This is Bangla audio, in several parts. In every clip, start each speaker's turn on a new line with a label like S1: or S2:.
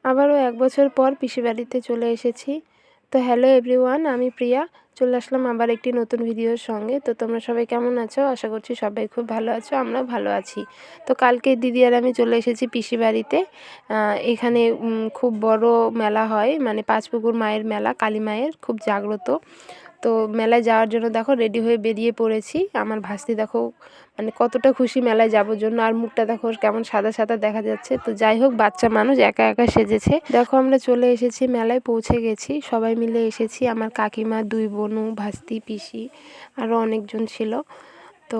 S1: আবারও 1 বছর পর পিসি বাড়িতে চলে এসেছি। তো হ্যালো এভরিওয়ান, আমি প্রিয়া। চলে আসলাম আবার একটি নতুন ভিডিওর সঙ্গে। তো তোমরা সবাই কেমন আছো? আশা করছি সবাই খুব ভালো আছো, আমরাও ভালো আছি। তো কালকে দিদি আর আমি চলে এসেছি পিসি বাড়িতে। এখানে খুব বড় মেলা হয়, মানে পাঁচপুকুর মায়ের মেলা, কালী মায়ের খুব জাগ্রত। তো মেলায় যাওয়ার জন্য দেখো রেডি হয়ে বেরিয়ে পড়েছি। আমার ভাস্তি দেখো মানে কতটা খুশি মেলায় যাওয়ার জন্য, আর মুখটা দেখো কেমন সাদা সাদা দেখা যাচ্ছে। তো যাই হোক, বাচ্চা মানুষ একা একা সেজেছে। দেখো আমরা চলে এসেছি, মেলায় পৌঁছে গেছি, সবাই মিলে এসেছি। আমার কাকিমা, 2 বোনু, ভাস্তি, পিসি আরও অনেকজন ছিল। তো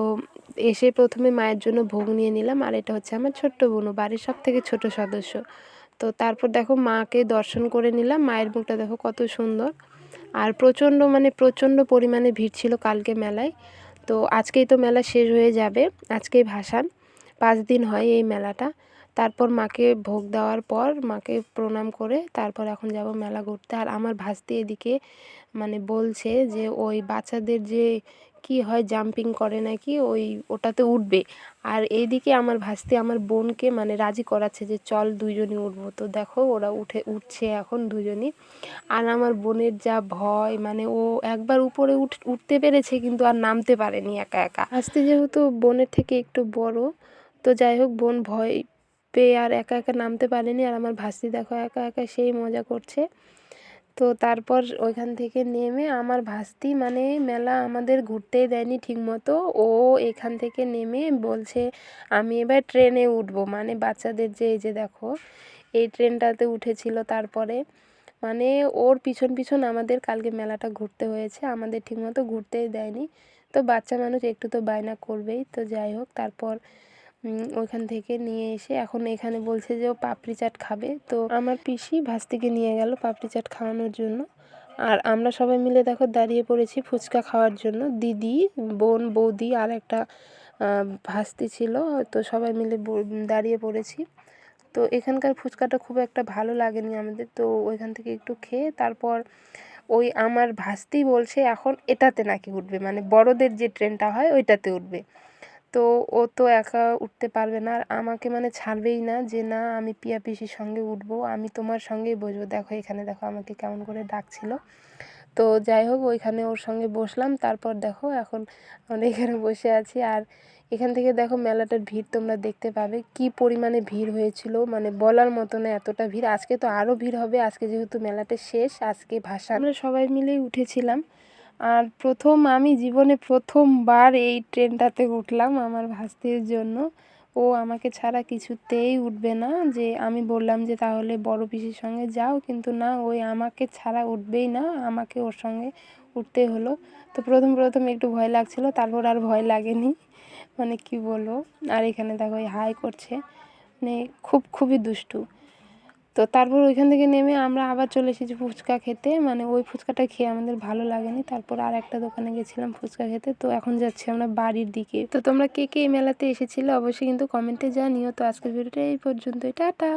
S1: এসে প্রথমে মায়ের জন্য ভোগ নিয়ে নিলাম, আর এটা হচ্ছে আমার ছোট্ট বোনু, বাড়ির সব থেকে ছোট সদস্য। তো তারপর দেখো মাকে দর্শন করে নিলাম। মায়ের মুখটা দেখো কত সুন্দর। আর প্রচণ্ড পরিমাণে ভিড় ছিল কালকে মেলায়। তো আজকেই তো মেলা শেষ হয়ে যাবে, আজকেই ভাসান। 5 দিন হয় এই মেলাটা। তারপর মাকে ভোগ দেওয়ার পর মাকে প্রণাম করে তারপর এখন যাব মেলা ঘুরতে। আর আমার ভাস্তি এদিকে মানে বলছে যে ওই বাচ্চাদের যে কি হয়, জাম্পিং করে নাকি, ওটাতে উঠবে। আর এইদিকে আমার ভাস্তি আমার বোনকে মানে রাজি করাচ্ছে যে চল দুজনই উঠবো। তো দেখো ওরা উঠছে এখন দুজনই। আর আমার বোনের যা ভয়, মানে ও একবার উপরে উঠতে পেরেছে কিন্তু আর নামতে পারেনি একা একা। ভাস্তি যেহেতু বোনের থেকে একটু বড়, তো যাই হোক বোন ভয় পেয়ে আর একা একা নামতে পারেনি। আর আমার ভাস্তি দেখো একা একা সেই মজা করছে। তো তারপর ওইখান থেকে নেমে আমার ভাস্তি মানে মেলা আমাদের ঘুরতেই দেয়নি ঠিকমতো। ও এখান থেকে নেমে বলছে আমি এবার ট্রেনে উঠবো, মানে বাচ্চাদের যে এই যে দেখো এই ট্রেনটাতে উঠেছিল। তারপরে মানে ওর পিছন পিছন আমাদের কালকে মেলাটা ঘুরতে হয়েছে, আমাদের ঠিকমতো ঘুরতেই দেয়নি। তো বাচ্চা মানুষ একটু তো বায়না করবেই। তো যাই হোক, তারপর ওইখান থেকে নিয়ে এসে এখন এখানে বলছে যে ও পাপড়ি চাট খাবে। তো আমার পিসি ভাস্তিকে নিয়ে গেল পাপড়ি চাট খাওয়ানোর জন্য। আর আমরা সবাই মিলে দেখো দাঁড়িয়ে পড়েছি ফুচকা খাওয়ার জন্য। দিদি, বোন, বৌদি আর একটা ভাস্তি ছিল। তো সবাই মিলে দাঁড়িয়ে পড়েছি। তো এখানকার ফুচকাটা খুব একটা ভালো লাগেনি আমাদের। তো ওইখান থেকে একটু খেয়ে তারপর ওই আমার ভাস্তি বলছে এখন এটাতে নাকি উঠবে, মানে বড়দের যে ট্রেনটা হয় ওইটাতে উঠবে। তো ও তো একা উঠতে পারবে না, আর আমাকে মানে ছাড়বেই না যে না আমি পিয়া পিসির সঙ্গে উঠবো, আমি তোমার সঙ্গেই বসবো। দেখো এখানে দেখো আমাকে কেমন করে ডাকছিল। তো যাই হোক ওইখানে ওর সঙ্গে বসলাম। তারপর দেখো এখন আমরা এখানে বসে আছি। আর এখান থেকে দেখো মেলাটার ভিড় তোমরা দেখতে পাবে কি পরিমাণে ভিড় হয়েছিল, মানে বলার মতো না এতটা ভিড়। আজকে তো আরও ভিড় হবে, আজকে যেহেতু মেলাটা শেষ, আজকে ভাসান। আমরা সবাই মিলেই উঠেছিলাম। আর আমি জীবনে প্রথমবার এই ট্রেনটাতে উঠলাম আমার ভাস্তির জন্য। ও আমাকে ছাড়া কিছুতেই উঠবে না। যে আমি বললাম যে তাহলে বড় পিসির সঙ্গে যাও, কিন্তু না, ওই আমাকে ছাড়া উঠবেই না, আমাকে ওর সঙ্গে উঠতে হলো। তো প্রথম একটু ভয় লাগছিল, তারপর আর ভয় লাগেনি, মানে কি বলবো। আর এখানে দেখো হাই করছে, মানে খুবই দুষ্টু। তো তারপর ওইখান থেকে নেমে আমরা আবার চলে এসেছি ফুচকা খেতে, মানে ওই ফুচকাটা খেয়ে আমাদের ভালো লাগেনি। তারপর আর একটা দোকানে গেছিলাম ফুচকা খেতে। তো এখন যাচ্ছি আমরা বাড়ির দিকে। তো তোমরা কে কে এই মেলাতে এসেছিলে অবশ্যই কিন্তু কমেন্টে জানিও। তো আজকের ভিডিওটা এই পর্যন্তই, টাটা।